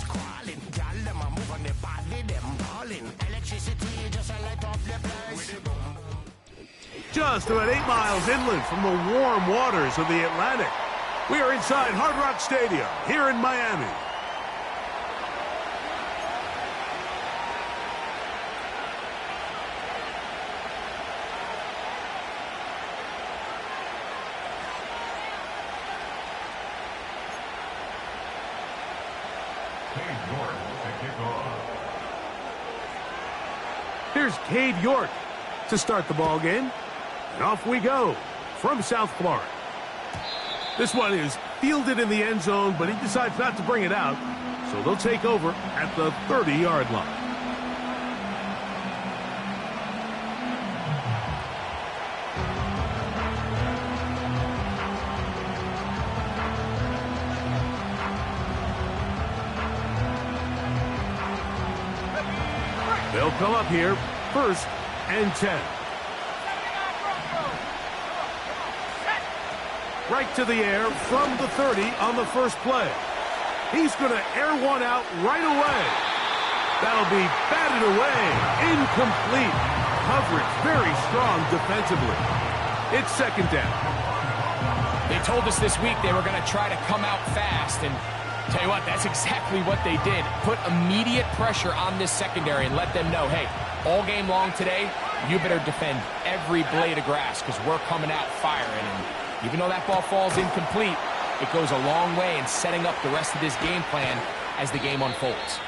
crawling. Girl, them a move on the body, them balling. Electricity just a light up the place. Just about 8 miles inland from the warm waters of the Atlantic, we are inside Hard Rock Stadium here in Miami. Here's Cade York to start the ball game. And off we go from South Florida. This one is fielded in the end zone, but he decides not to bring it out. So they'll take over at the 30-yard line. They'll come up here, 1st and 10. Right to the air from the 30 on the first play. He's going to air one out right away. That'll be batted away. Incomplete. Coverage very strong defensively. It's 2nd down. They told us this week they were going to try to come out fast, and tell you what, that's exactly what they did. Put immediate pressure on this secondary and let them know, hey, all game long today, you better defend every blade of grass because we're coming out firing. And even though that ball falls incomplete, it goes a long way in setting up the rest of this game plan as the game unfolds.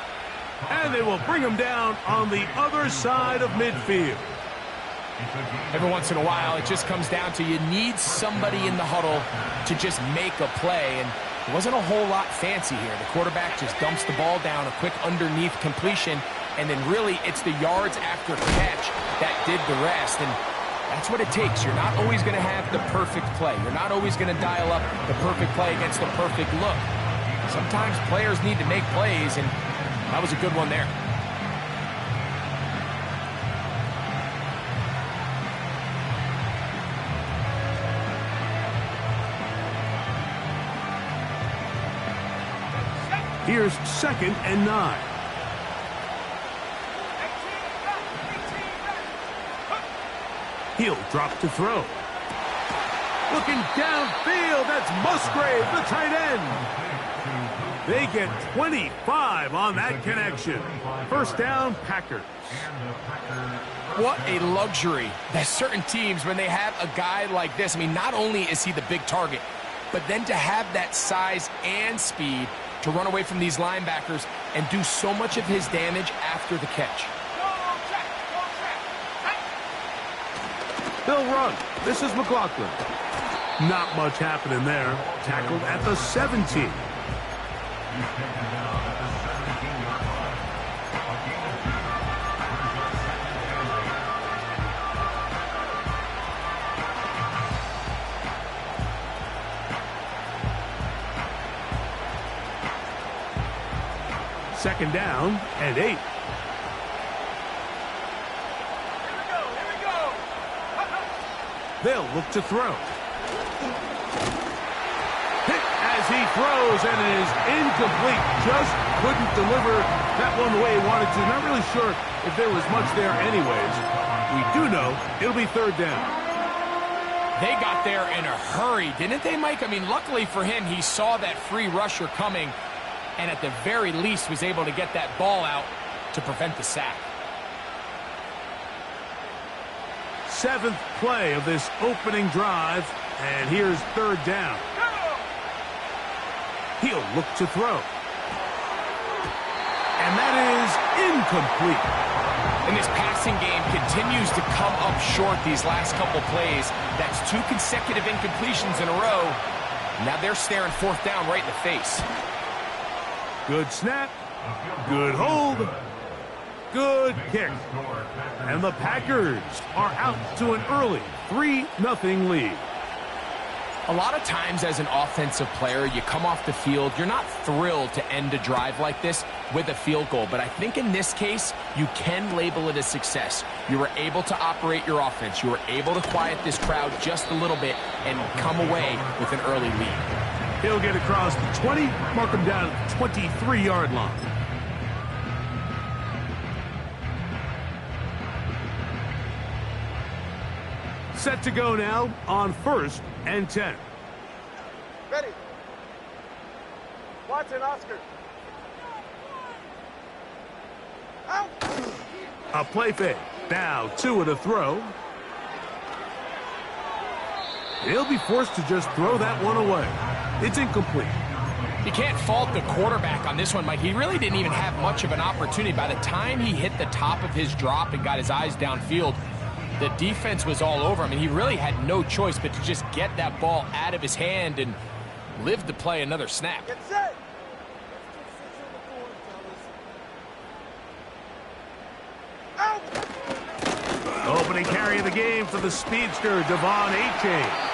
And they will bring him down on the other side of midfield. Every once in a while, it just comes down to you need somebody in the huddle to just make a play. And it wasn't a whole lot fancy here. The quarterback just dumps the ball down, a quick underneath completion, and then really it's the yards after catch that did the rest. And that's what it takes. You're not always going to have the perfect play. You're not always going to dial up the perfect play against the perfect look. Sometimes players need to make plays, and that was a good one there. Here's 2nd and 9. He'll drop to throw. Looking downfield, that's Musgrave, the tight end. They get 25 on that connection. 1st down, Packers. What a luxury that certain teams, when they have a guy like this, I mean, not only is he the big target, but then to have that size and speed to run away from these linebackers and do so much of his damage after the catch. They'll run. This is McLaughlin. Not much happening there. Tackled at the 17. Second down and 8. They'll look to throw. Hit as he throws, and it is incomplete. Just couldn't deliver that one the way he wanted to. Not really sure if there was much there anyways. We do know it'll be 3rd down. They got there in a hurry, didn't they, Mike? I mean, luckily for him, he saw that free rusher coming, and at the very least was able to get that ball out to prevent the sack. 7th play of this opening drive, and here's 3rd down. He'll look to throw. And that is incomplete. And this passing game continues to come up short these last couple plays. That's 2 consecutive incompletions in a row. Now they're staring 4th down right in the face. Good snap. Good hold. Good kick. And the Packers are out to an early 3-0 lead. A lot of times as an offensive player, you come off the field, you're not thrilled to end a drive like this with a field goal. But I think in this case, you can label it a success. You were able to operate your offense. You were able to quiet this crowd just a little bit and come away with an early lead. He'll get across the 20, mark him down at the 23-yard line. Set to go now on 1st and 10. Ready. Watson, Oscar. Out. A play fake. Now Tua to throw. He'll be forced to just throw that one away. It's incomplete. You can't fault the quarterback on this one, Mike. He really didn't even have much of an opportunity. By the time he hit the top of his drop and got his eyes downfield, the defense was all over him, and he really had no choice but to just get that ball out of his hand and live to play another snap. Get set. Out. Opening carry of the game for the speedster, Devon Achane.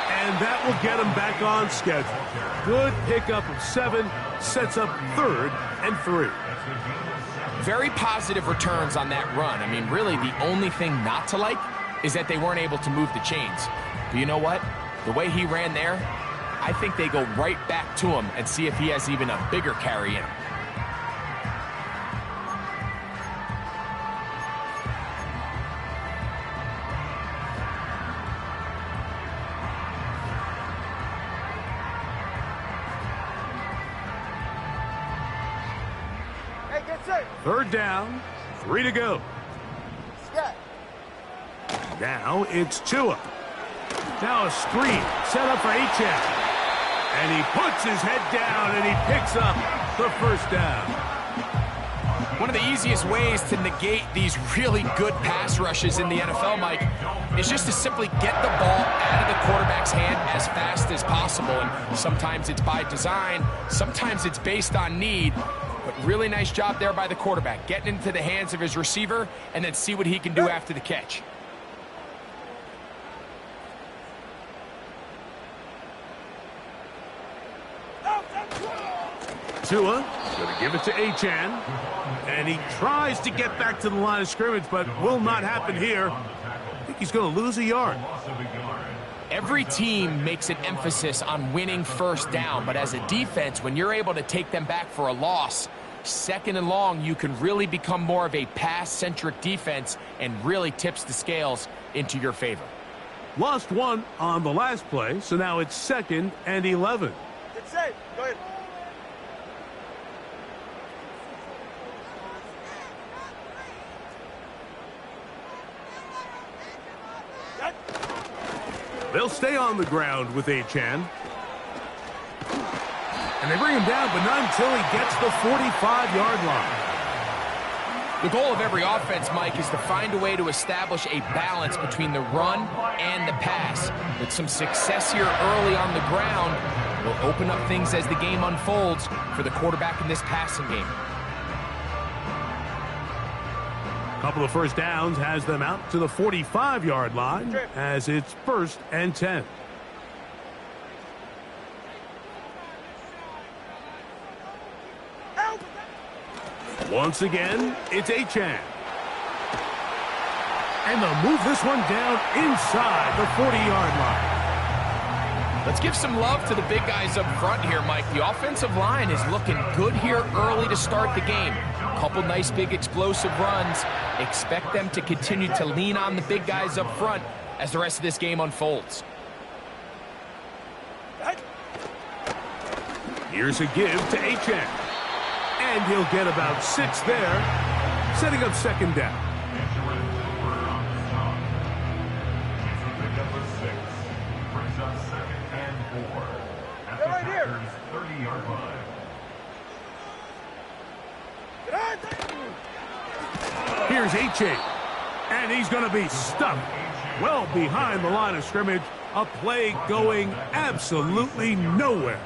And that will get him back on schedule. Good pickup of 7, sets up 3rd and 3. Very positive returns on that run. I mean, really, the only thing not to like is that they weren't able to move the chains. But you know what? The way he ran there, I think they go right back to him and see if he has even a bigger carry in him. Hey, get set. 3rd down, 3 to go. Scat. Now it's Tua. Now a screen set up for Achane. And he puts his head down and he picks up the 1st down. One of the easiest ways to negate these really good pass rushes in the NFL, Mike, is just to simply get the ball out of the quarterback's hand as fast as possible. And sometimes it's by design, sometimes it's based on need. But really nice job there by the quarterback, getting into the hands of his receiver and then see what he can do after the catch. Tua going to give it to Achane. And he tries to get back to the line of scrimmage, but will not happen here. I think he's going to lose a yard. Every team makes an emphasis on winning 1st down, but as a defense, when you're able to take them back for a loss, 2nd and long, you can really become more of a pass-centric defense and really tips the scales into your favor. Lost 1 on the last play, so now it's 2nd and 11. Get set. Go ahead. They'll stay on the ground with Achane. And they bring him down, but not until he gets the 45-yard line. The goal of every offense, Mike, is to find a way to establish a balance between the run and the pass. With some success here early on the ground, will open up things as the game unfolds for the quarterback in this passing game. Couple of 1st downs has them out to the 45-yard line as it's 1st and 10. Once again, it's Achane. And they'll move this one down inside the 40-yard line. Let's give some love to the big guys up front here, Mike. The offensive line is looking good here early to start the game. Couple nice big explosive runs. Expect them to continue to lean on the big guys up front as the rest of this game unfolds. Here's a give to Achane. And he'll get about 6 there, setting up 2nd down. They're right here. 30-yard line. Here's Achane. And he's going to be stuck well behind the line of scrimmage. A play going absolutely nowhere.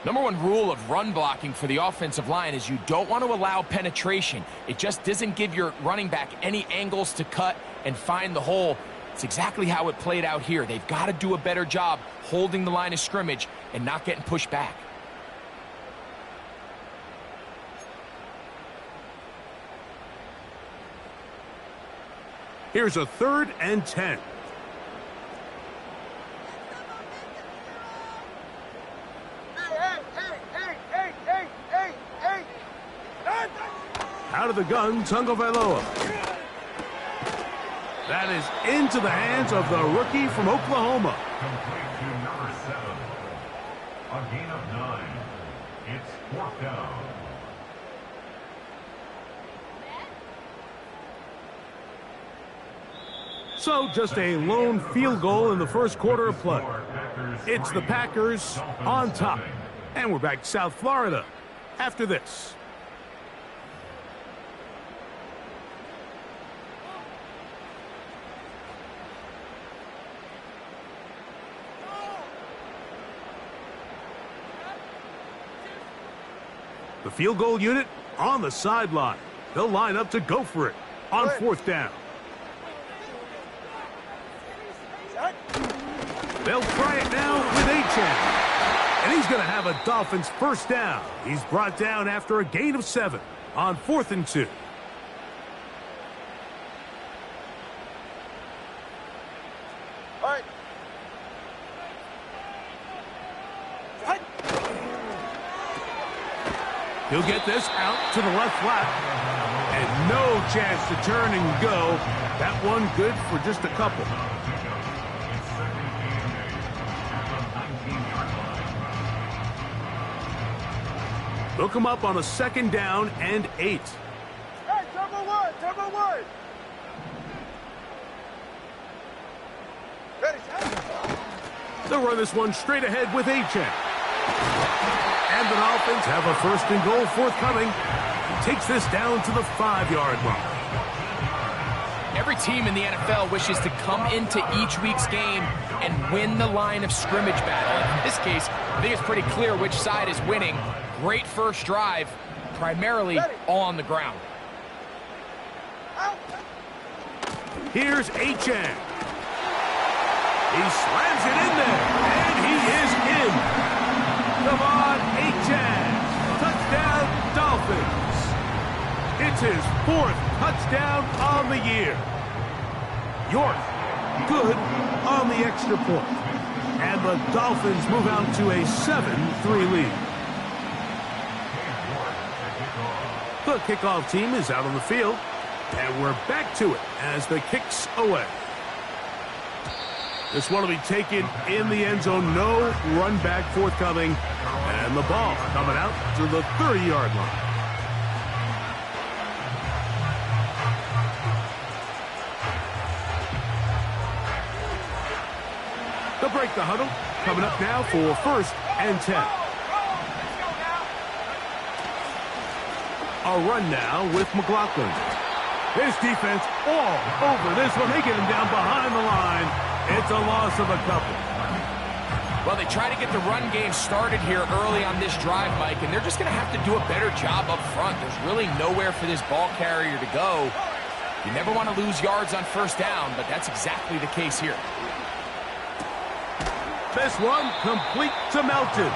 Number 1 rule of run blocking for the offensive line is you don't want to allow penetration. It just doesn't give your running back any angles to cut and find the hole. It's exactly how it played out here. They've got to do a better job holding the line of scrimmage and not getting pushed back. Here's a 3rd and 10. Out of the gun, Tagovailoa. That is into the hands of the rookie from Oklahoma. Complete to number 7. A gain of 9. It's 4th down. So just a lone field goal in the first quarter of play. It's the Packers on top. And we're back to South Florida after this. The field goal unit on the sideline. They'll line up to go for it on 4th down. They'll try it now with Achane. And he's going to have a Dolphins first down. He's brought down after a gain of 7 on 4th and 2. All right. He'll get this out to the left flat. And no chance to turn and go. That one good for just a couple. They'll come up on a 2nd down and 8. Hey, turbo one. Ready, They'll run this one straight ahead with Achane. And the Dolphins have a 1st and goal forthcoming. He takes this down to the 5-yard line. Every team in the NFL wishes to come into each week's game and win the line of scrimmage battle. And in this case, I think it's pretty clear which side is winning. Great first drive, primarily all on the ground. Here's Achane. He slams it in there, and he is in. Come on, Achane. Touchdown, Dolphins. It's his 4th touchdown on the year. York, good on the extra point. And the Dolphins move out to a 7-3 lead. The kickoff team is out on the field, and we're back to it as the kick's away. This one will be taken in the end zone. No run back forthcoming, and the ball coming out to the 30-yard line. They'll break the huddle. Coming up now for 1st and 10. A run now with McLaughlin. His defense all over this one. They get him down behind the line. It's a loss of a couple. Well, they try to get the run game started here early on this drive, Mike, and they're just going to have to do a better job up front. There's really nowhere for this ball carrier to go. You never want to lose yards on 1st down, but that's exactly the case here. This one complete to Melton.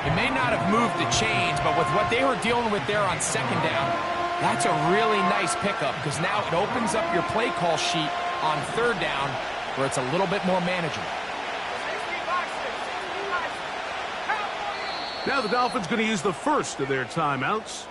It may not have moved the chains, but with what they were dealing with there on 2nd down, that's a really nice pickup because now it opens up your play call sheet on 3rd down where it's a little bit more manageable. Now the Dolphins going to use the first of their timeouts.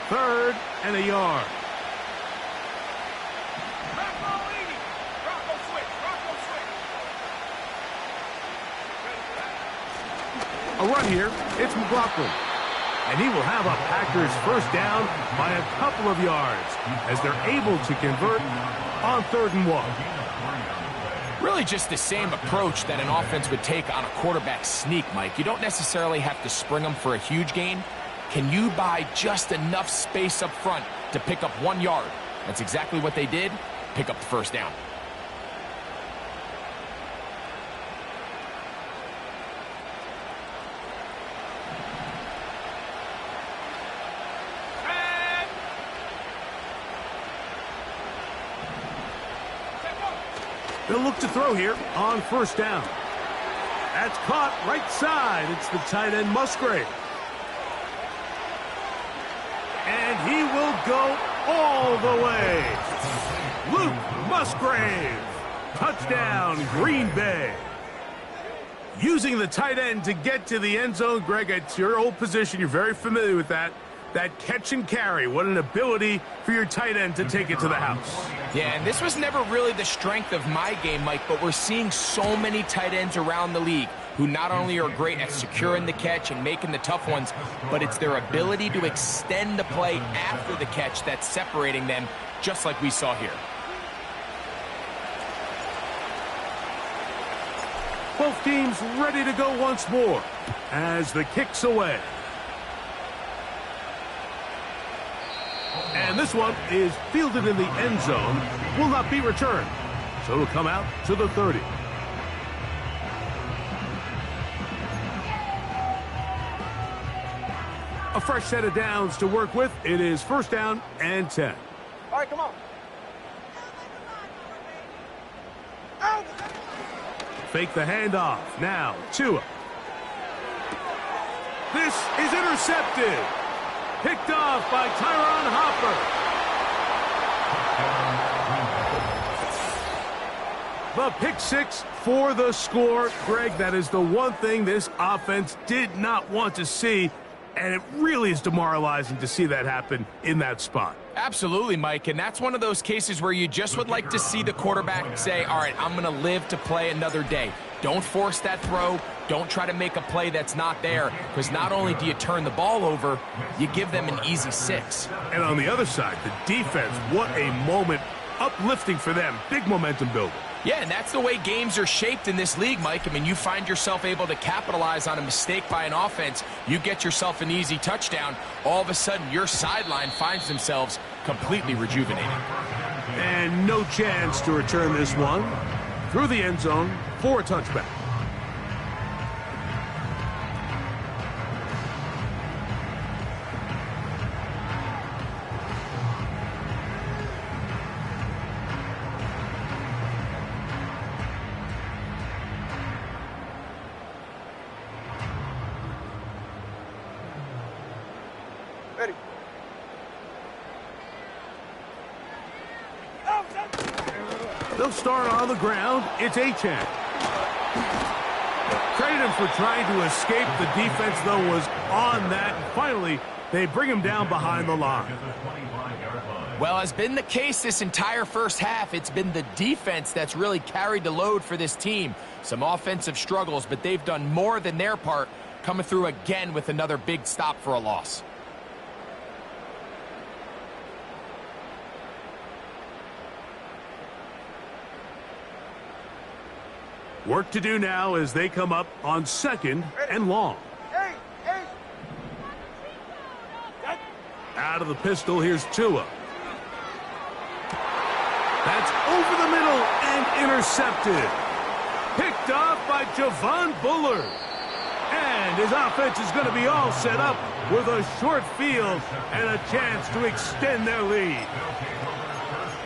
Third and a yard. A run here. It's McLaughlin. And he will have a Packers first down by a couple of yards as they're able to convert on 3rd and 1. Really just the same approach that an offense would take on a quarterback sneak, Mike. You don't necessarily have to spring them for a huge gain. Can you buy just enough space up front to pick up 1 yard? That's exactly what they did. Pick up the first down. They'll look to throw here on 1st down. That's caught right side. It's the tight end Musgrave. And he will go all the way. Luke Musgrave. Touchdown, Green Bay. Using the tight end to get to the end zone. Greg, it's your old position. You're very familiar with that. That catch and carry. What an ability for your tight end to take it to the house. Yeah, and this was never really the strength of my game, Mike, but we're seeing so many tight ends around the league who not only are great at securing the catch and making the tough ones, but it's their ability to extend the play after the catch that's separating them, just like we saw here. Both teams ready to go once more as the kick's away. And this one is fielded in the end zone, will not be returned. So it'll come out to the 30. A fresh set of downs to work with. It is first down and 10. All right, come on. Fake the handoff. Now, Tua. This is intercepted. Picked off by Tyron Hopper. The pick six for the score. Greg, that is the one thing this offense did not want to see, and it really is demoralizing to see that happen in that spot. Absolutely, Mike, and that's one of those cases where you just would like to see the quarterback say, all right, I'm going to live to play another day. Don't force that throw. Don't try to make a play that's not there, because not only do you turn the ball over, you give them an easy 6. And on the other side, the defense, what a moment, uplifting for them, big momentum builder. Yeah, and that's the way games are shaped in this league, Mike. I mean, you find yourself able to capitalize on a mistake by an offense, you get yourself an easy touchdown, all of a sudden your sideline finds themselves completely rejuvenated. And no chance to return this one through the end zone for a touchback. Ready. They'll start on the ground. It's Achane. Credit him for trying to escape. The defense, though, was on that. Finally, they bring him down behind the line. Well, as been the case this entire first half, it's been the defense that's really carried the load for this team. Some offensive struggles, but they've done more than their part, coming through again with another big stop for a loss. Work to do now as they come up on second and long. Out of the pistol, here's Tua. That's over the middle and intercepted. Picked off by Javon Bullard. And his offense is going to be all set up with a short field and a chance to extend their lead.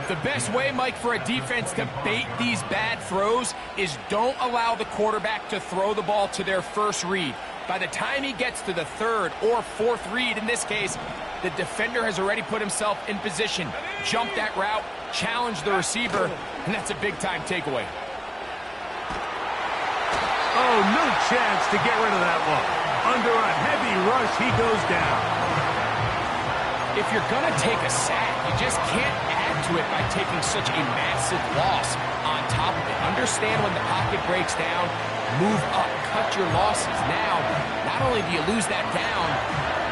The best way, Mike, for a defense to bait these bad throws is don't allow the quarterback to throw the ball to their first read. By the time he gets to the third or fourth read, in this case, the defender has already put himself in position, jumped that route, challenged the receiver, and that's a big-time takeaway. Oh, no chance to get rid of that one. Under a heavy rush, he goes down. If you're going to take a sack, you just can't add to it by taking such a massive loss on top of it. Understand when the pocket breaks down, move up, cut your losses. Now, not only do you lose that down,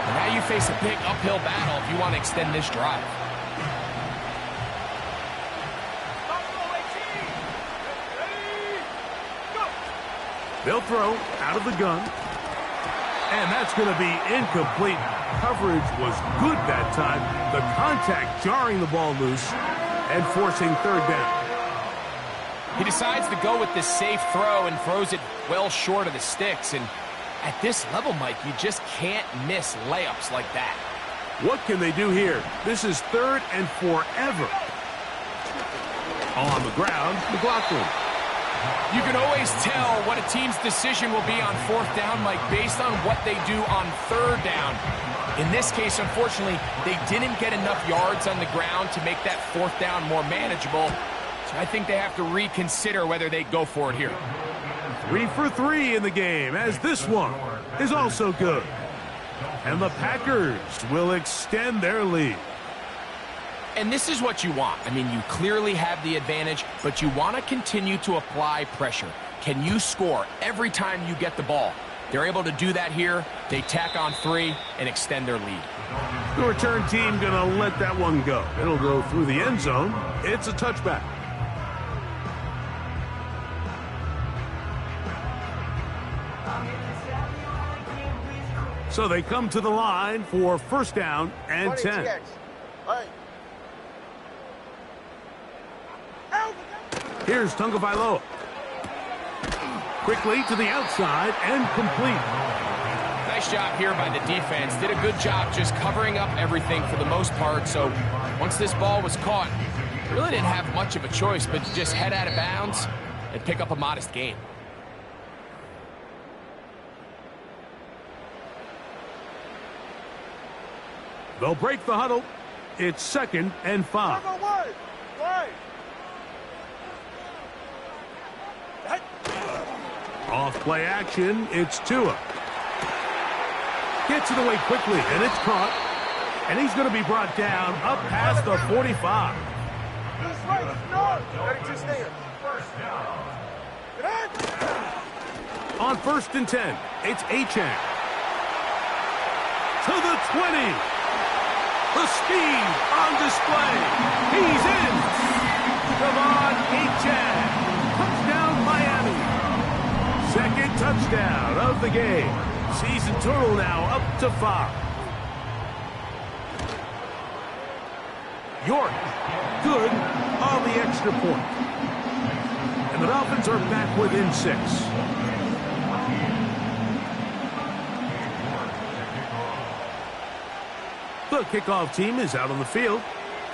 but now you face a big uphill battle if you want to extend this drive. They'll throw out of the gun. And that's going to be incomplete. Coverage was good that time. The contact jarring the ball loose and forcing third down. He decides to go with this safe throw and throws it well short of the sticks. And at this level, Mike, you just can't miss layups like that. What can they do here? This is third and forever. On the ground, McLaughlin. You can always tell what a team's decision will be on fourth down, Mike, based on what they do on third down. In this case, unfortunately, they didn't get enough yards on the ground to make that fourth down more manageable. So I think they have to reconsider whether they go for it here. 3 for 3 in the game, as this one is also good. And the Packers will extend their lead. And this is what you want. I mean, you clearly have the advantage, but you want to continue to apply pressure. Can you score every time you get the ball? They're able to do that here. They tack on 3 and extend their lead. The return team going to let that one go. It'll go through the end zone. It's a touchback. So they come to the line for first down and 10. Here's Tagovailoa. Quickly to the outside and complete. Nice job here by the defense. Did a good job just covering up everything for the most part. So once this ball was caught, really didn't have much of a choice but to just head out of bounds and pick up a modest gain. They'll break the huddle. It's 2nd and 5. Off play action, it's Tua. Gets it away quickly, and it's caught. And he's going to be brought down up past the 45. On 1st and 10, it's Achane. To the 20. The speed on display. He's in. Devon Achane. Touchdown, Miami. 2nd touchdown of the game. Season total now up to 5. York, good on the extra point. And the Dolphins are back within 6. The kickoff team is out on the field,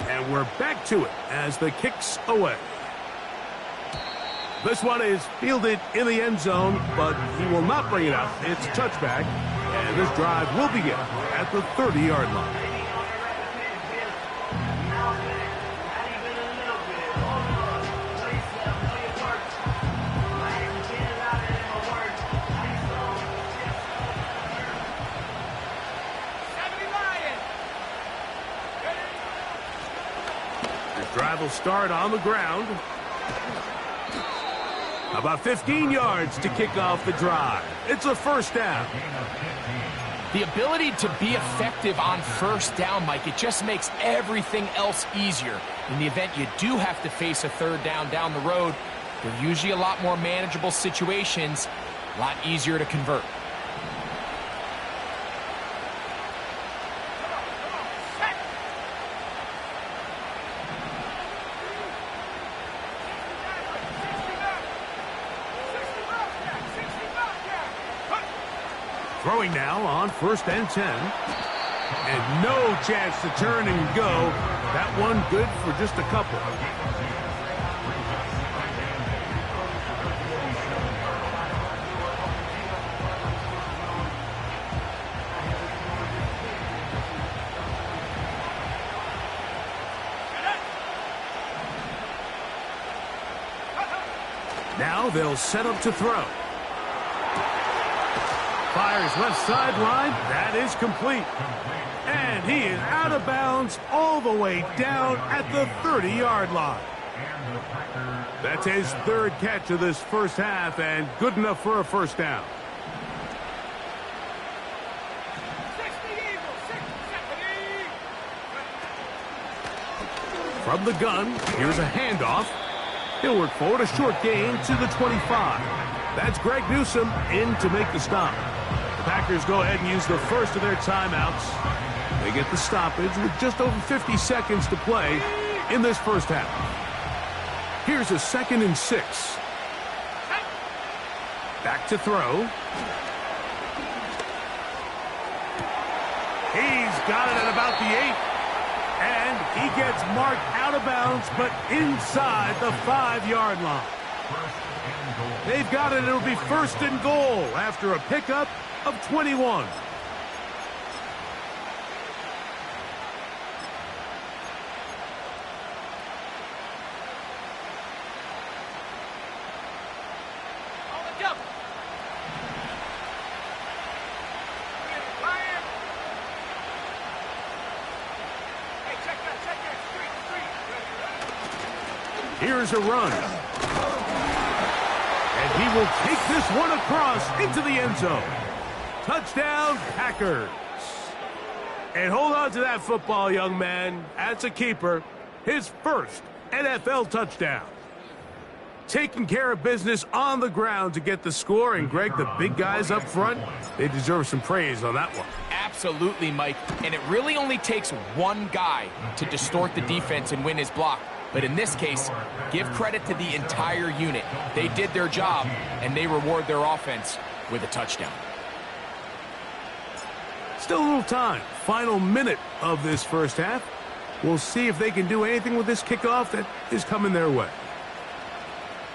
and we're back to it as the kick's away. This one is fielded in the end zone, but he will not bring it out. It's a touchback, and this drive will begin at the 30-yard line. This drive will start on the ground. About 15 yards to kick off the drive. It's a first down. The ability to be effective on first down, Mike, it just makes everything else easier. In the event you do have to face a third down the road, they're usually a lot more manageable situations, a lot easier to convert. Throwing now on 1st and 10. And no chance to turn and go. That one good for just a couple. Now they'll set up to throw. Fires left sideline. That is complete. And he is out of bounds all the way down at the 30-yard line. That's his 3rd catch of this first half and good enough for a first down. From the gun, here's a handoff. He'll work forward, a short gain to the 25. That's Greg Newsome in to make the stop. The Packers go ahead and use the first of their timeouts. They get the stoppage with just over 50 seconds to play in this first half. Here's a 2nd and 6. Back to throw. He's got it at about the 8. And he gets marked out of bounds, but inside the 5-yard line. They've got it. It'll be first and goal after a pickup of 21. Here's a run. And he will take this one across into the end zone. Touchdown, Packers. And hold on to that football, young man. That's a keeper. His first NFL touchdown. Taking care of business on the ground to get the score. And, Greg, the big guys up front, they deserve some praise on that one. Absolutely, Mike. And it really only takes one guy to distort the defense and win his block. But in this case, give credit to the entire unit. They did their job, and they reward their offense with a touchdown. Still a little time. Final minute of this first half. We'll see if they can do anything with this kickoff that is coming their way.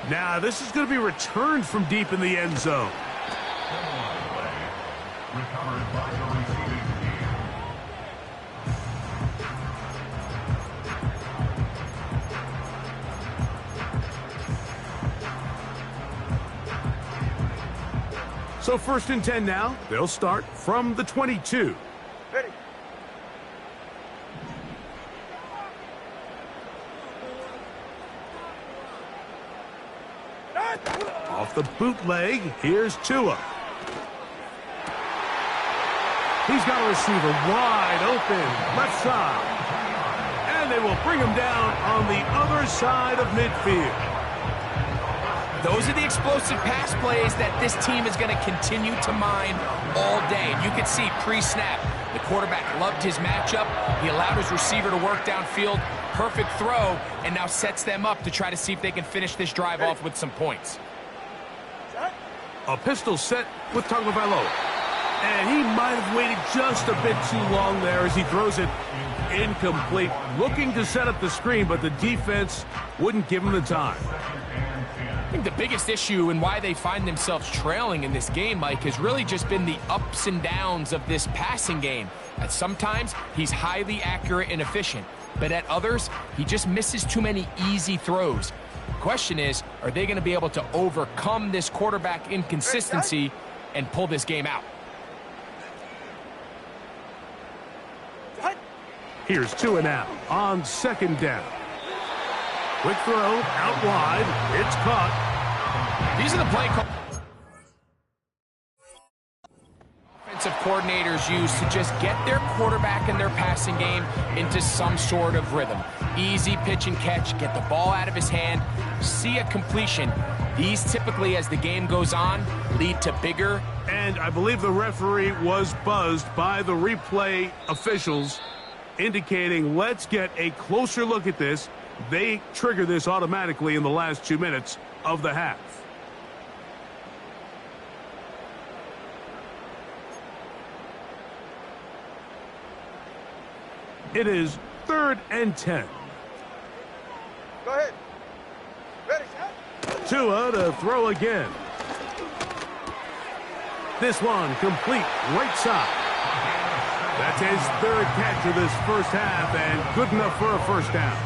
Now, this is going to be returned from deep in the end zone. Recovered by the receiving team. So first and 10 now. They'll start from the 22. Ready. Off the bootleg, here's Tua. He's got a receiver wide open, left side. And they will bring him down on the other side of midfield. Those are the explosive pass plays that this team is going to continue to mine all day. And you can see pre-snap, the quarterback loved his matchup. He allowed his receiver to work downfield. Perfect throw, and now sets them up to try to see if they can finish this drive off with some points. A pistol set with Tagovailoa. And he might have waited just a bit too long there as he throws it incomplete. Looking to set up the screen, but the defense wouldn't give him the time. I think the biggest issue and why they find themselves trailing in this game, Mike, has really just been the ups and downs of this passing game. At sometimes, he's highly accurate and efficient, but at others, he just misses too many easy throws. The question is, are they going to be able to overcome this quarterback inconsistency and pull this game out? Here's Tua now on second down. Quick throw, out wide. It's caught. These are the play calls offensive coordinators use to just get their quarterback and their passing game into some sort of rhythm. Easy pitch and catch, get the ball out of his hand, see a completion. These typically, as the game goes on, lead to bigger. And I believe the referee was buzzed by the replay officials, indicating let's get a closer look at this. They trigger this automatically in the last 2 minutes of the half. It is 3rd and 10. Go ahead. Ready, Tua to throw again. This one complete right side. That's his 3rd catch of this first half and good enough for a first down.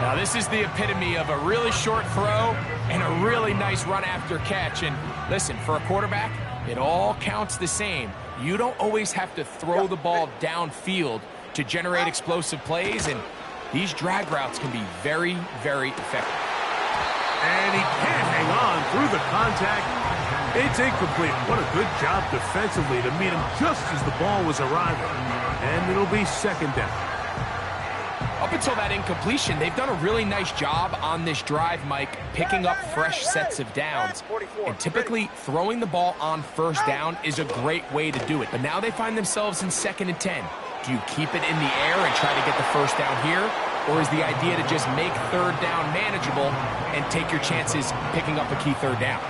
Now, this is the epitome of a really short throw and a really nice run after catch. And listen, for a quarterback, it all counts the same. You don't always have to throw the ball downfield to generate explosive plays, and these drag routes can be very, very effective. And he can't hang on through the contact. It's incomplete. What a good job defensively to meet him just as the ball was arriving. And it'll be second down. Up until that incompletion, they've done a really nice job on this drive, Mike, picking up fresh sets of downs. And typically, throwing the ball on first down is a great way to do it. But now they find themselves in 2nd and 10. Do you keep it in the air and try to get the first down here? Or is the idea to just make 3rd down manageable and take your chances picking up a key 3rd down?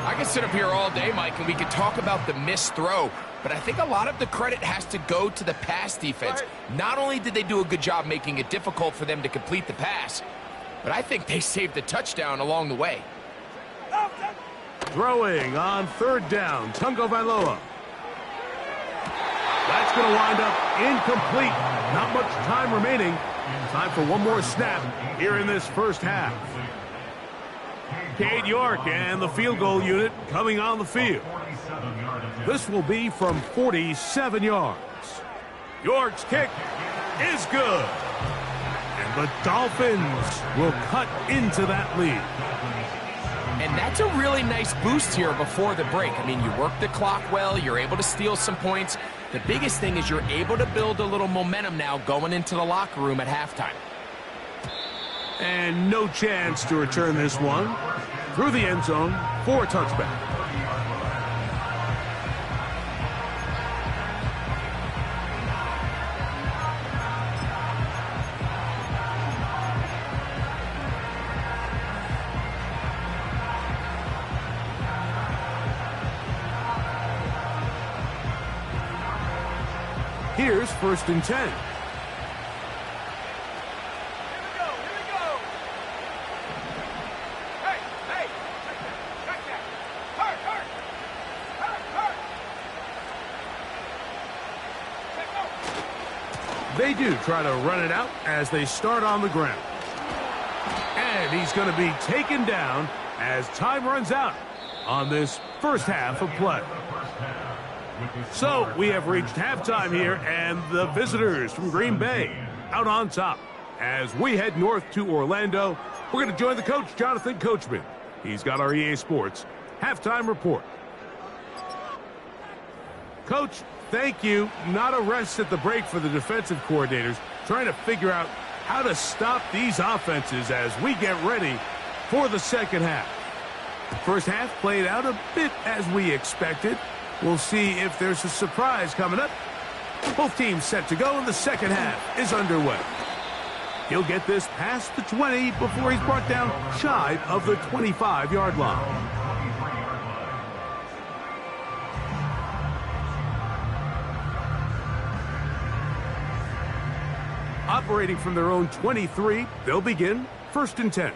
I can sit up here all day, Mike, and we could talk about the missed throw, but I think a lot of the credit has to go to the pass defense. Not only did they do a good job making it difficult for them to complete the pass, but I think they saved the touchdown along the way. Throwing on 3rd down, Tungo Vailoa. That's going to wind up incomplete. Not much time remaining. Time for one more snap here in this first half. Cade York and the field goal unit coming on the field. This will be from 47 yards. York's kick is good. And the Dolphins will cut into that lead. And that's a really nice boost here before the break. I mean, you work the clock well, you're able to steal some points. The biggest thing is you're able to build a little momentum now going into the locker room at halftime. And no chance to return this one through the end zone for a touchback. Here's 1st and 10. Here we go. Hey. Check that. Hurt. Check go. They do try to run it out as they start on the ground. And he's going to be taken down as time runs out on this first half of play. So we have reached halftime here, and the visitors from Green Bay out on top. As we head north to Orlando, we're going to join the coach, Jonathan Coachman. He's got our EA Sports halftime report. Coach, thank you. Not a rest at the break for the defensive coordinators, trying to figure out how to stop these offenses as we get ready for the second half. First half played out a bit as we expected. We'll see if there's a surprise coming up. Both teams set to go, and the second half is underway. He'll get this past the 20 before he's brought down shy of the 25-yard line. Operating from their own 23, they'll begin 1st and 10.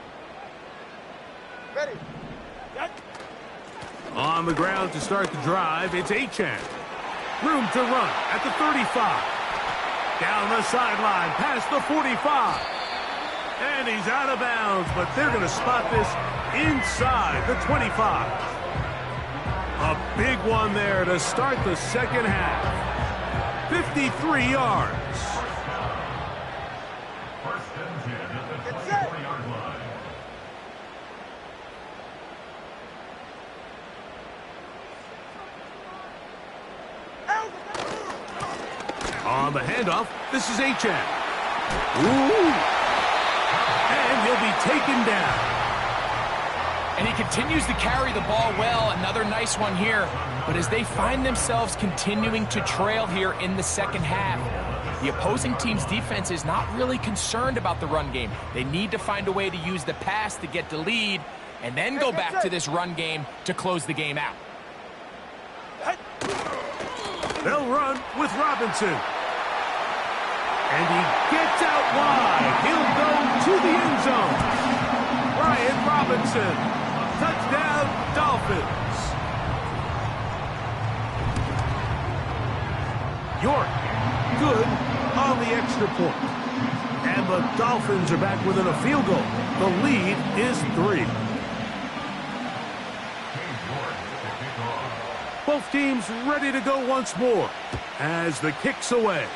Ready. On the ground to start the drive, it's Achane. Room to run at the 35. Down the sideline, past the 45. And he's out of bounds, but they're going to spot this inside the 25. A big one there to start the second half. 53 yards. On the handoff, this is Achane. Ooh! And he'll be taken down. And he continues to carry the ball well. Another nice one here. But as they find themselves continuing to trail here in the second half, the opposing team's defense is not really concerned about the run game. They need to find a way to use the pass to get the lead and then go back to this run game to close the game out. They'll run with Robinson. And he gets out wide. He'll go to the end zone. Brian Robinson. Touchdown, Dolphins. York, good on the extra point. And the Dolphins are back within a field goal. The lead is 3. Both teams ready to go once more as the kick's away.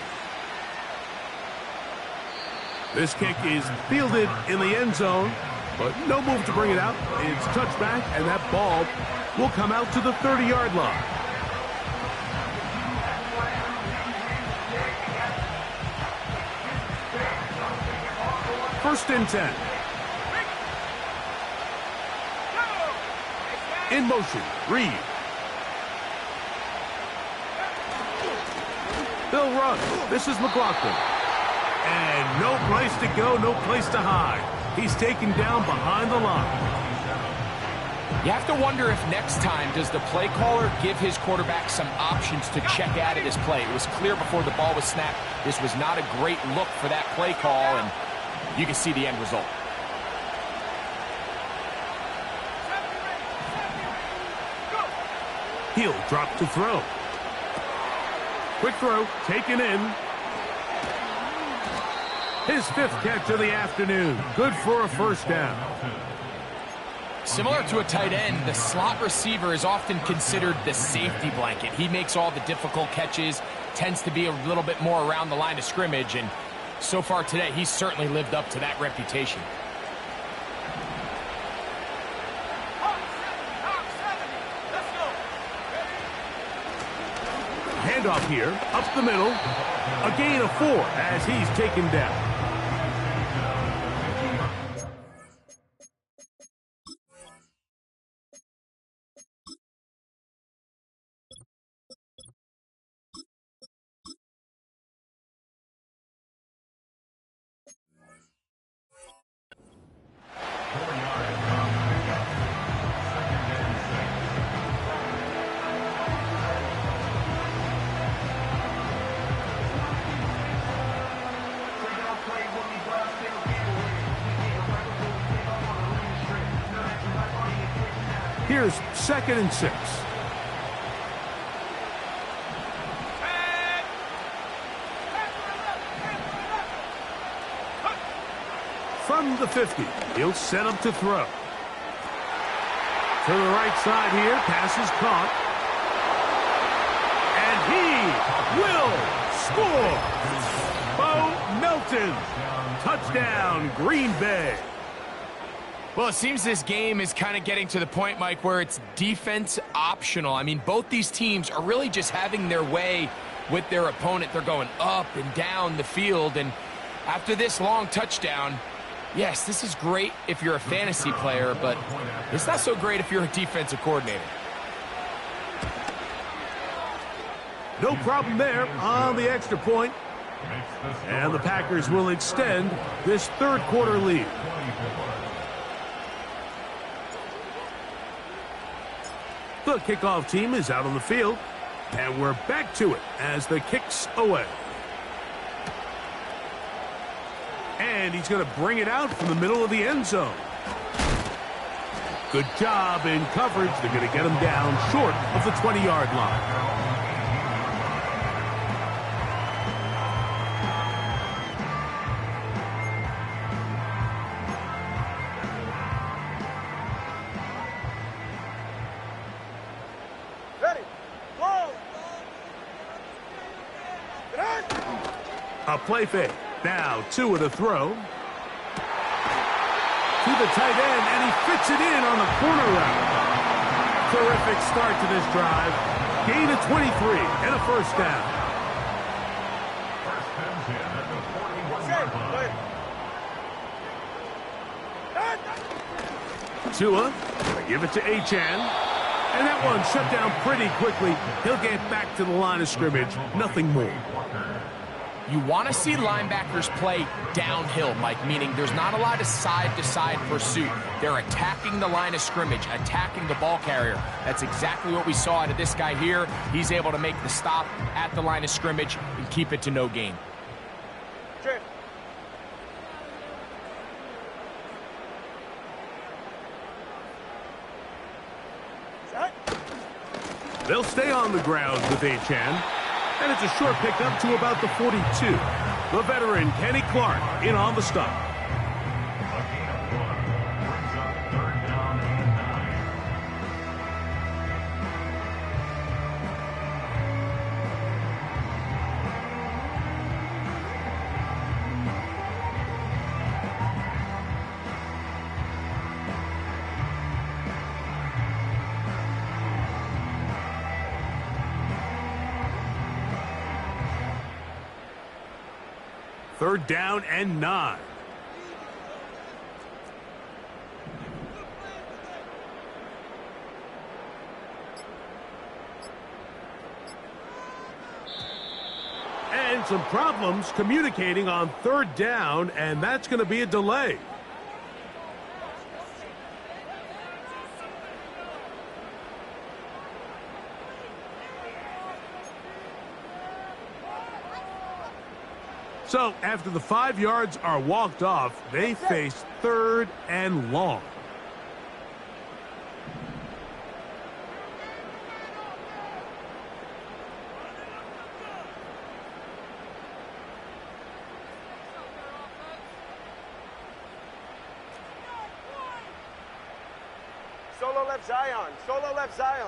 This kick is fielded in the end zone, but no move to bring it out. It's touchback, and that ball will come out to the 30-yard line. First and 10. In motion, Reed. They'll run. This is McLaughlin. And no place to go, no place to hide. He's taken down behind the line. You have to wonder if next time does the play caller give his quarterback some options to check out of this play. It was clear before the ball was snapped. This was not a great look for that play call, and you can see the end result. He'll drop to throw. Quick throw, taken in. His 5th catch of the afternoon. Good for a first down. Similar to a tight end, the slot receiver is often considered the safety blanket. He makes all the difficult catches, tends to be a little bit more around the line of scrimmage, and so far today, he's certainly lived up to that reputation. Handoff here, up the middle. A gain of 4 as he's taken down. Here's 2nd and 6. From the 50, he'll set up to throw. To the right side here, pass is caught. And he will score! Bo Melton, touchdown, Green Bay. Well, it seems this game is kind of getting to the point, Mike, where it's defense optional. I mean, both these teams are really just having their way with their opponent. They're going up and down the field, and after this long touchdown, yes, this is great if you're a fantasy player, but it's not so great if you're a defensive coordinator. No problem there on the extra point. And the Packers will extend this 3rd quarter lead. The kickoff team is out on the field, and we're back to it as the kick's away. And he's going to bring it out from the middle of the end zone. Good job in coverage. They're going to get him down short of the 20-yard line. A play fake. Now 2 to throw. To the tight end, and he fits it in on the corner route. Terrific start to this drive. Gain of 23 and a first down. Tua, give it to Achane. And that one shut down pretty quickly. He'll get back to the line of scrimmage. Nothing more. You want to see linebackers play downhill, Mike, meaning there's not a lot of side-to-side pursuit. They're attacking the line of scrimmage, attacking the ball carrier. That's exactly what we saw out of this guy here. He's able to make the stop at the line of scrimmage and keep it to no gain. They'll stay on the ground with Achane. And it's a short pickup to about the 42. The veteran, Kenny Clark, in on the stop. A gain of 1 brings up 3rd down and 3rd down and 9. And some problems communicating on 3rd down, and that's going to be a delay. So, after the 5 yards are walked off, they face 3rd and long. Solo left Zion. Solo left Zion.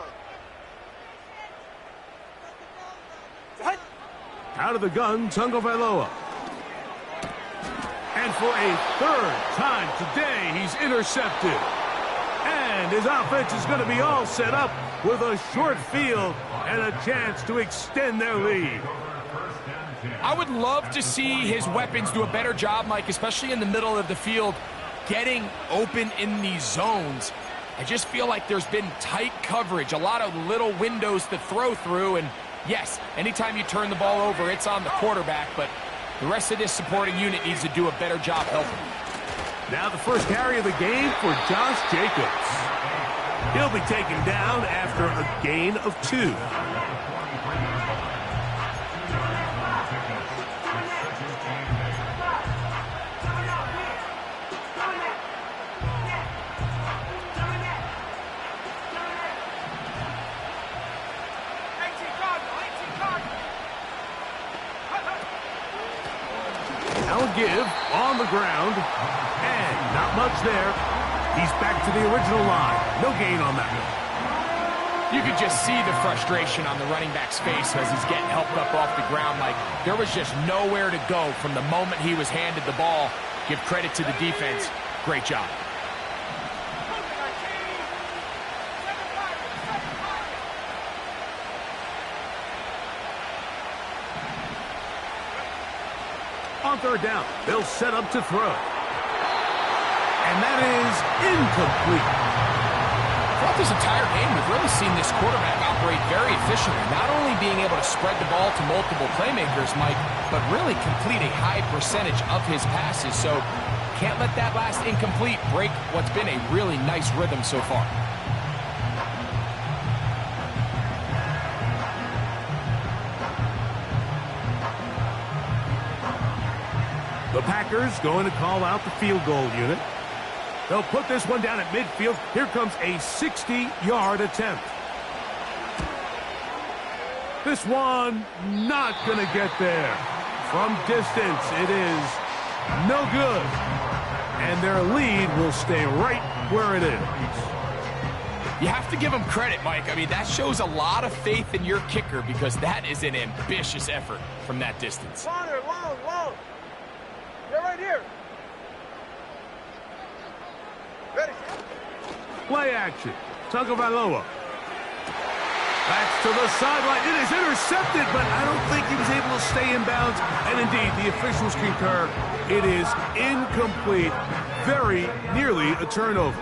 Out of the gun, Tagovailoa. And for a third time today, he's intercepted. And his offense is going to be all set up with a short field and a chance to extend their lead. I would love to see his weapons do a better job, Mike, especially in the middle of the field, getting open in these zones. I just feel like there's been tight coverage, a lot of little windows to throw through, and yes, anytime you turn the ball over, it's on the quarterback, but the rest of this supporting unit needs to do a better job helping. Now the first carry of the game for Josh Jacobs. He'll be taken down after a gain of 2. Now a give on the ground, and not much there. He's back to the original line. No gain on that one. You could just see the frustration on the running back's face as he's getting helped up off the ground. Like, there was just nowhere to go from the moment he was handed the ball. Give credit to the defense. Great job. On third down, they'll set up to throw. And that is incomplete. Throughout this entire game, we've really seen this quarterback operate very efficiently, not only being able to spread the ball to multiple playmakers, Mike, but really complete a high percentage of his passes. So can't let that last incomplete break what's been a really nice rhythm so far. The Packers going to call out the field goal unit. They'll put this one down at midfield. Here comes a 60-yard attempt. This one not going to get there. From distance, it is no good. And their lead will stay right where it is. You have to give him credit, Mike. I mean, that shows a lot of faith in your kicker because that is an ambitious effort from that distance. Connor, long. They're right here. Ready. Play action. Tagovailoa. That's to the sideline. It is intercepted, but I don't think he was able to stay in bounds. And indeed, the officials concur. It is incomplete. Very nearly a turnover.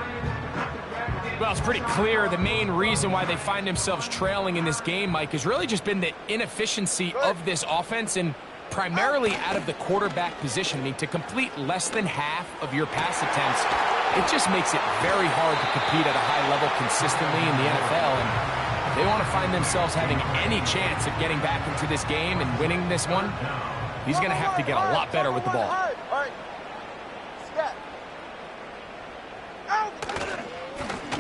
Well, it's pretty clear the main reason why they find themselves trailing in this game, Mike, has really just been the inefficiency of this offense and primarily out of the quarterback position. I mean, to complete less than half of your pass attempts, it just makes it very hard to compete at a high level consistently in the NFL. And if they want to find themselves having any chance of getting back into this game and winning this one, he's going to have to get a lot better with the ball. All right. Step. Out.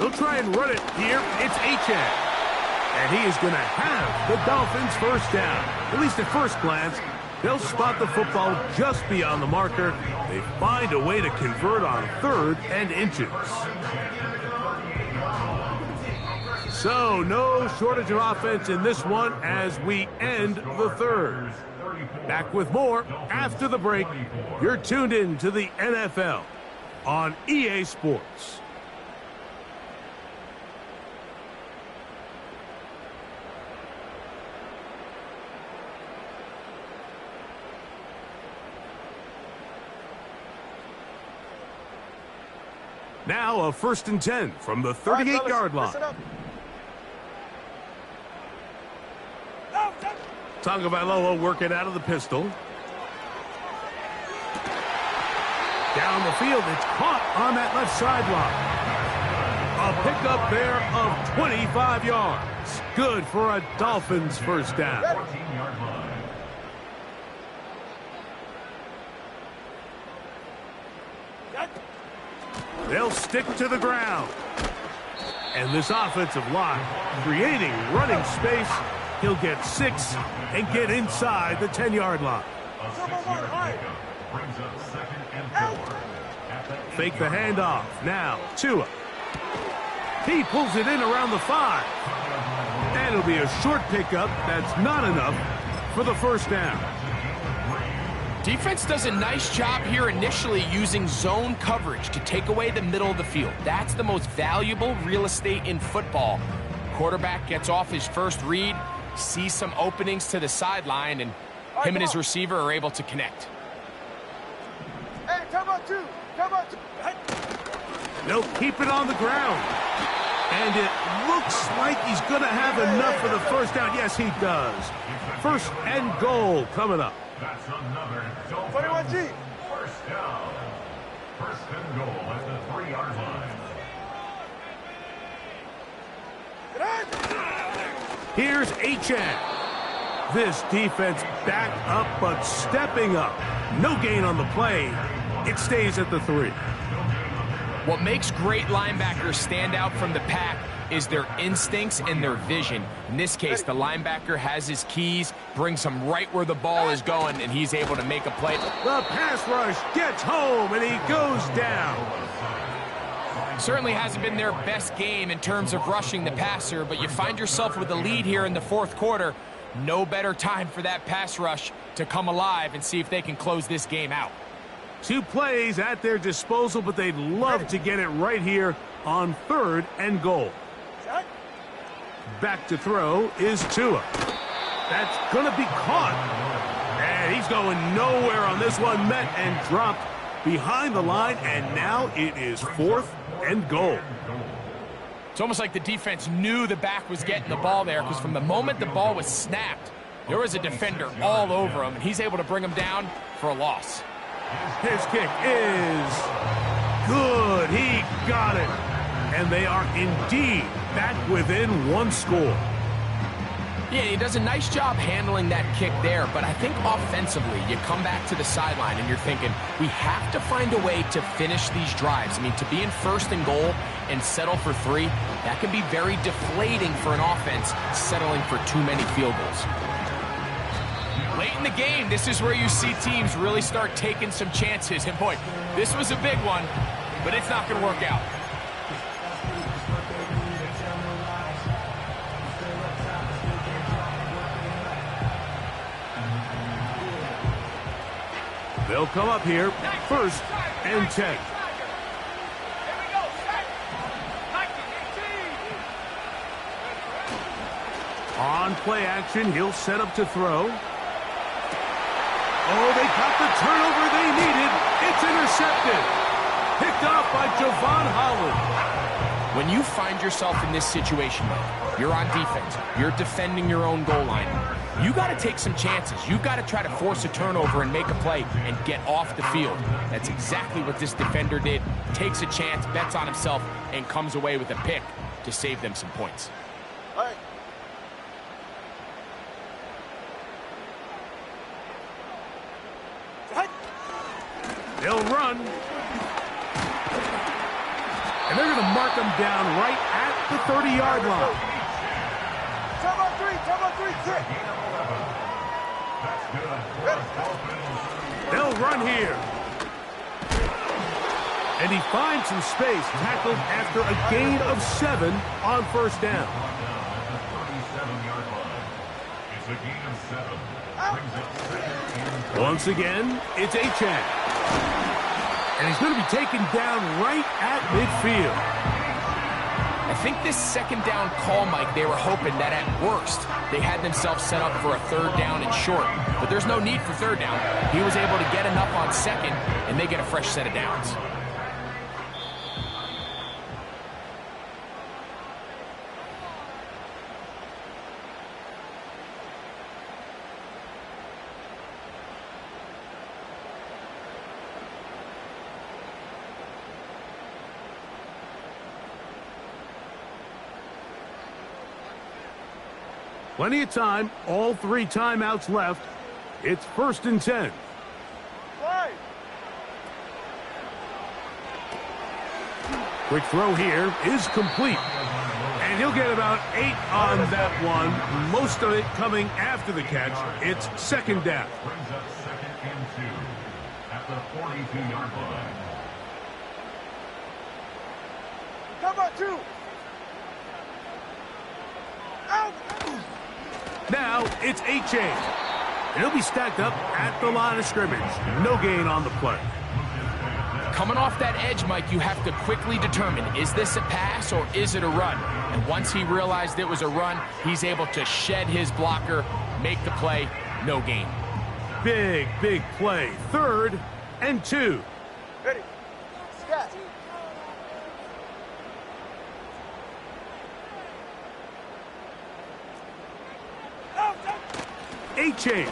They'll try and run it here. It's Achane. And he is going to have the Dolphins first down. At least at first glance, they'll spot the football just beyond the marker. They find a way to convert on 3rd and inches. So no shortage of offense in this one as we end the third. Back with more after the break. You're tuned in to the NFL on EA Sports. Now a 1st and 10 from the 38-yard line. Tagovailoa working out of the pistol. Down the field, it's caught on that left sideline. A pickup there of 25 yards. Good for a Dolphins first down. 14-yard line. They'll stick to the ground. And this offensive line creating running space. He'll get 6 and get inside the 10-yard line. A 6-yard pickup brings up 2nd and 4. Fake the handoff. Now, Tua. He pulls it in around the 5. And it'll be a short pickup. That's not enough for the first down. Defense does a nice job here initially using zone coverage to take away the middle of the field. That's the most valuable real estate in football. Quarterback gets off his first read, sees some openings to the sideline, and him and his receiver are able to connect. Hey, come on, two. Come on, two. They'll keep it on the ground. And it looks like he's going to have enough for the first down. Yes, he does. First and goal coming up. That's another 21G. first down. First and goal at the 3-yard line. Here's Achane. This defense back up, but stepping up. No gain on the play. It stays at the 3. What makes great linebackers stand out from the pack is their instincts and their vision. In this case, the linebacker has his keys, brings him right where the ball is going, and he's able to make a play. The pass rush gets home, and he goes down. Certainly hasn't been their best game in terms of rushing the passer, but you find yourself with a lead here in the fourth quarter. No better time for that pass rush to come alive and see if they can close this game out. 2 plays at their disposal, but they'd love to get it right here on 3rd and goal. Back to throw is Tua. That's going to be caught. And he's going nowhere on this one. Met and dropped behind the line, and now it is 4th and goal. It's almost like the defense knew the back was getting the ball there, because from the moment the ball was snapped, there was a defender all over him, and he's able to bring him down for a loss. His kick is good. He got it. And they are indeed back within 1 score. Yeah, he does a nice job handling that kick there, but I think offensively, you come back to the sideline and you're thinking, we have to find a way to finish these drives. I mean, to be in 1st and goal and settle for 3, that can be very deflating for an offense settling for too many field goals. Late in the game, this is where you see teams really start taking some chances. And boy, this was a big one, but it's not going to work out. They'll come up here, 1st and 10. On play action, he'll set up to throw. Oh, they got the turnover they needed. It's intercepted. Picked off by Javon Holland. When you find yourself in this situation, you're on defense, you're defending your own goal line, you got to take some chances. You got to try to force a turnover and make a play and get off the field. That's exactly what this defender did. Takes a chance, bets on himself, and comes away with a pick to save them some points. All right. They'll run. And they're going to mark them down right at the 30-yard line. Come on, 3, They'll run here. And he finds some space, tackled after a gain of 7 on 1st down. It's a gain of 7. Brings up 2nd and 3. Once again, it's Achane. And he's going to be taken down right at midfield. I think this 2nd down call, Mike, they were hoping that at worst they had themselves set up for a 3rd down and short. But there's no need for 3rd down. He was able to get enough on 2nd, and they get a fresh set of downs. Plenty of time, all 3 timeouts left. It's 1st and 10. Five. Quick throw here is complete. And he'll get about 8 on that one. Most of it coming after the catch. It's 2nd down. Brings up 2nd and 2 at the 42-yard line. Come on, 2. Now it's A-Chain. He'll be stacked up at the line of scrimmage. No gain on the play. Coming off that edge, Mike, you have to quickly determine, is this a pass or is it a run? And once he realized it was a run, he's able to shed his blocker, make the play, no gain. Big play. 3rd and 2. Ready. Scat. A-Chain.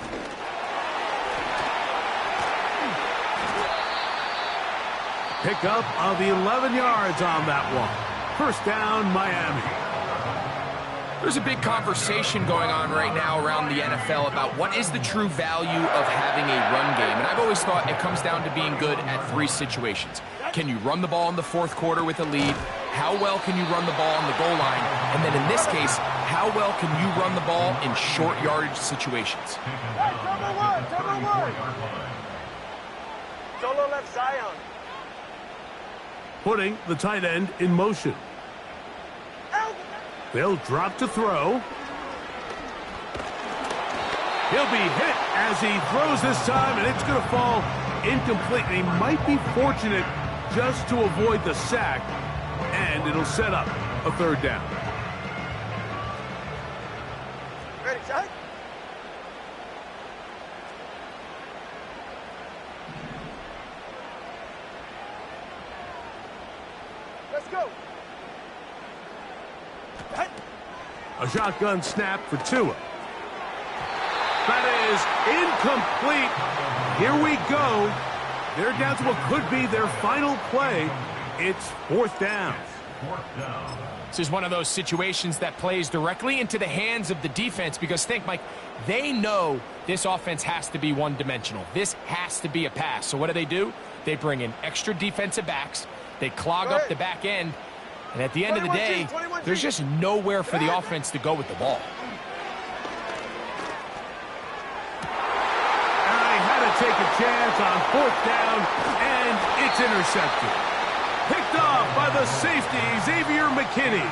Pickup of 11 yards on that one. 1st down, Miami. There's a big conversation going on right now around the NFL about what is the true value of having a run game. And I've always thought it comes down to being good at 3 situations. Can you run the ball in the 4th quarter with a lead? How well can you run the ball on the goal line? And then in this case, how well can you run the ball in short yardage situations? Hey, cover one. Solo left Zion. Putting the tight end in motion. They'll drop to throw. He'll be hit as he throws this time, and it's going to fall incomplete. And he might be fortunate just to avoid the sack, and it'll set up a 3rd down. Ready, shot. Let's go. A shotgun snap for Tua. That is incomplete. Here we go. They're down to what could be their final play. It's 4th down. This is one of those situations that plays directly into the hands of the defense because think, Mike, they know this offense has to be one-dimensional. This has to be a pass. So what do? They bring in extra defensive backs. They clog up the back end. And at the end of the day, there's just nowhere for the offense to go with the ball. And they had to take a chance on 4th down, and it's intercepted. Picked off by the safety, Xavier McKinney.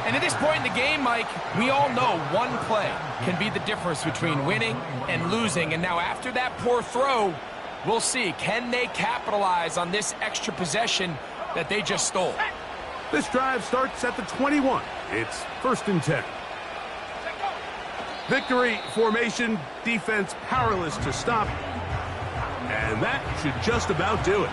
And at this point in the game, Mike, we all know one play can be the difference between winning and losing. And now after that poor throw, we'll see, can they capitalize on this extra possession that they just stole? This drive starts at the 21. It's 1st and 10. Victory formation, defense powerless to stop. And that should just about do it.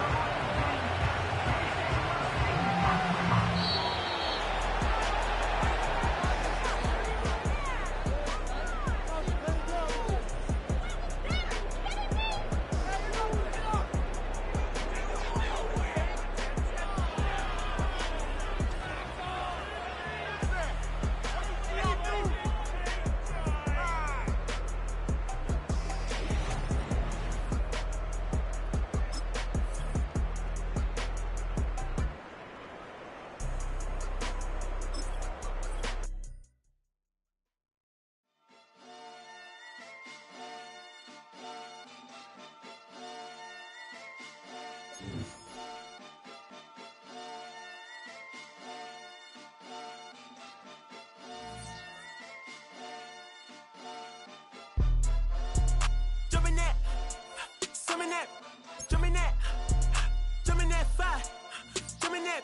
Jump in that, 5, jump in that.